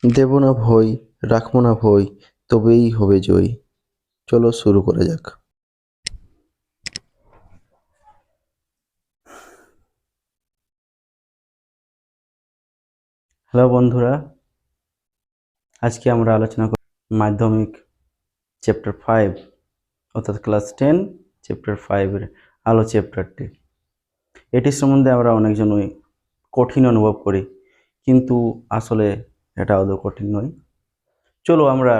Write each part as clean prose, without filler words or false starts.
দেব না ভয়, রাখবো না ভয়, তবেই হবে জয়। চলো শুরু করা যাক। হ্যালো বন্ধুরা, আজকে আমরা আলোচনা করব মাধ্যমিক চ্যাপ্টার 5 অর্থাৎ ক্লাস 10 চ্যাপ্টার 5 এর আলো চ্যাপ্টারটি। এটির সম্বন্ধে আমরা অনেকজনই কঠিন অনুভব করি, কিন্তু আসলে এটা আদৌ কঠিন নয়। চলো আমরা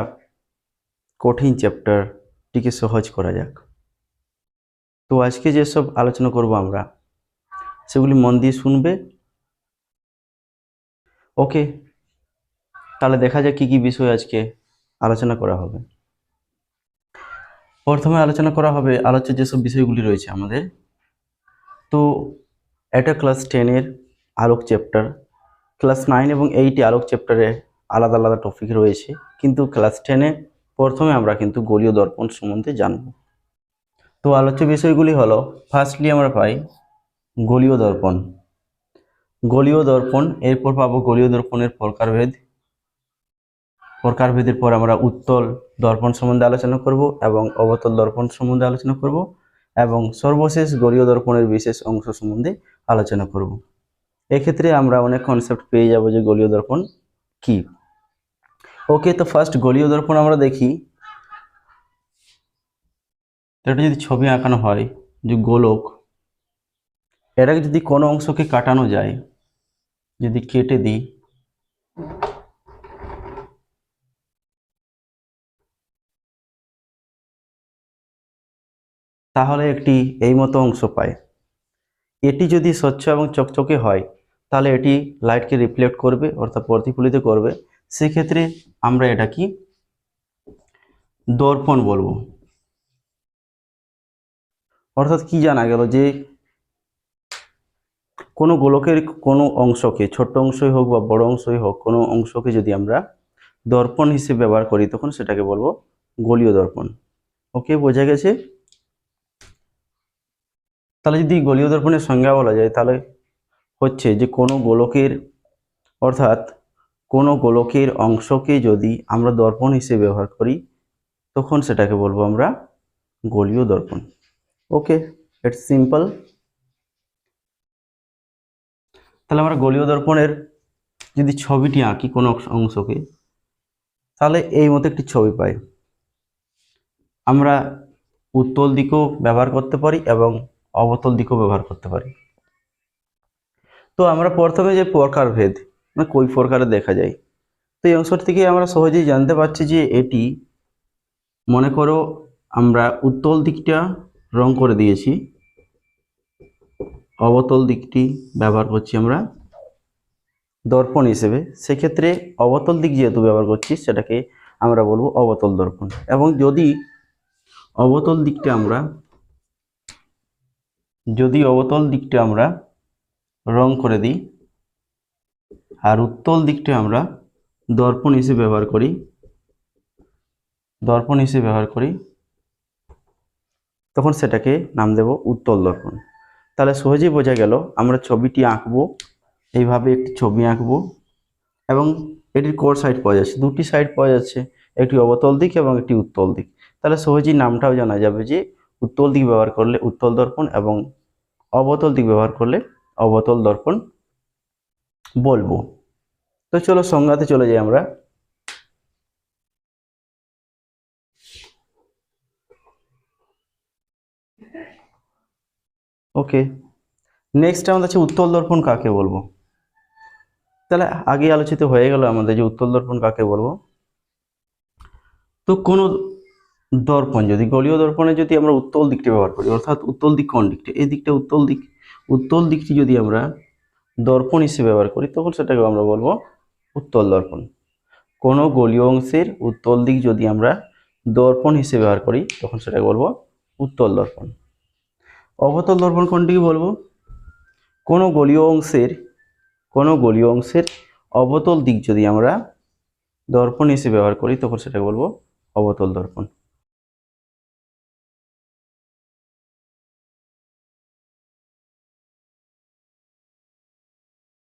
কঠিন চ্যাপ্টারটিকে সহজ করা যাক। তো আজকে যেসব আলোচনা করব আমরা সেগুলি মন দিয়ে শুনবে। ওকে, তাহলে দেখা যাক কী কী বিষয় আজকে আলোচনা করা হবে। প্রথমে আলোচনা করা হবে আলোচ্য যেসব বিষয়গুলি রয়েছে আমাদের। তো এটা ক্লাস 10-এর আলোক চ্যাপ্টার। ক্লাস 9 এবং 8-এ আলোক চ্যাপ্টারে আলাদা আলাদা টপিক রয়েছে, কিন্তু ক্লাস 10-এ প্রথমে আমরা কিন্তু গোলীয় দর্পণ সম্বন্ধে জানব। তো আলোচ্য বিষয়গুলি হলো, ফার্স্টলি আমরা পাই গোলীয় দর্পণ। গোলীয় দর্পণ, এরপর পাবো গোলীয় দর্পণের প্রকারভেদ। প্রকারভেদের পর আমরা উত্তল দর্পণ সম্বন্ধে আলোচনা করব এবং অবতল দর্পণ সম্বন্ধে আলোচনা করব এবং সর্বশেষ গোলীয় দর্পণের বিশেষ অংশ সম্বন্ধে আলোচনা করব। এক্ষেত্রে আমরা অনেক কনসেপ্ট পেয়ে যাব যে গোলীয় দর্পণ কি। ওকে, তো ফার্স্ট গোলীয় দর্পণ আমরা দেখি। এটা যদি ছবি আঁকানো হয় যে গোলক, এটাকে যদি কোনো অংশকে কাটানো যায়, যদি কেটে দিই, তাহলে একটি এই মতো অংশ পায়। এটি যদি স্বচ্ছ এবং চকচকে হয় তাহলে এটি লাইটকে রিফ্লেক্ট করবে অর্থাৎ প্রতিফলিত করবে। সেক্ষেত্রে আমরা এটা কি দর্পণ বলবো। অর্থাৎ কি জানা গেল যে কোনো গোলকের কোনো অংশকে, ছোট্ট অংশই হোক বা বড় অংশই হোক, কোনো অংশকে যদি আমরা দর্পণ হিসেবে ব্যবহার করি তখন সেটাকে বলবো গোলীয় দর্পণ। ওকে, বোঝা গেছে? তাহলে যদি গোলীয় দর্পণের সংজ্ঞা বলা যায় তাহলে হচ্ছে যে কোনো গোলকের, অর্থাৎ কোনো গোলকের অংশকে যদি আমরা দর্পণ হিসেবে ব্যবহার করি তখন সেটাকে বলবো আমরা গোলীয় দর্পণ। ওকে, ইটস সিম্পল। তাহলে আমরা গোলীয় দর্পণের যদি ছবিটি আঁকি কোনো অংশকে, তাহলে এই মতো একটি ছবি পাই। আমরা উত্তল দিকও ব্যবহার করতে পারি এবং অবতল দিকও ব্যবহার করতে পারি। তো আমরা প্রথমে যে প্রকারভেদ, মানে কই প্রকারে দেখা যায়, তো এই অংশটি থেকে আমরা সহজেই জানতে পারছি যে এটি, মনে করো আমরা উত্তল দিকটা রং করে দিয়েছি, অবতল দিকটি ব্যবহার করছি আমরা দর্পণ হিসেবে। সেক্ষেত্রে অবতল দিক যেহেতু ব্যবহার করছি সেটাকে আমরা বলবো অবতল দর্পণ। এবং যদি অবতল দিকটা আমরা রং করে দিই আর উত্তল দিকটা আমরা দর্পণ হিসেবে ব্যবহার করি তখন সেটাকে নাম দেব উত্তল দর্পণ। তাহলে সহজেই বোঝা গেল আমরা ছবিটি আঁকবো, এইভাবে একটি ছবি আঁকবো এবং এটির কোর সাইড পাওয়া যাচ্ছে, দুটি সাইড পাওয়া যাচ্ছে, একটি অবতল দিক এবং একটি উত্তল দিক। তাহলে সহজেই নামটাও জানা যাবে যে উত্তল দিক ব্যবহার করলে উত্তল দর্পণ এবং অবতল দিক ব্যবহার করলে অবতল দর্পণ বলবো। তো চলো সংজ্ঞাতে চলে যাই আমরা। ওকে, নেক্সট আমাদের আছে উত্তল দর্পণ কাকে বলবো। তাহলে আগে আলোচিত হয়ে গেল আমাদের যে উত্তল দর্পণ কাকে বলবো। তো কোনো দর্পণ যদি, গোলীয় দর্পণে যদি আমরা উত্তল দিকটি ব্যবহার করি, অর্থাৎ উত্তল দিক কোন দিকটা, এই দিকটা উত্তল দিক, উত্তল দিকটি যদি আমরা দর্পণ হিসেবে ব্যবহার করি তখন সেটাকে আমরা বলবো উত্তল দর্পণ। কোনো গোলীয় অংশের উত্তল দিক যদি আমরা দর্পণ হিসেবে ব্যবহার করি তখন সেটাকে বলবো উত্তল দর্পণ। অবতল দর্পণ কোনটিকে বলবো? কোনো গোলীয় অংশের অবতল দিক যদি আমরা দর্পণ হিসেবে ব্যবহার করি তখন সেটাকে বলবো অবতল দর্পণ।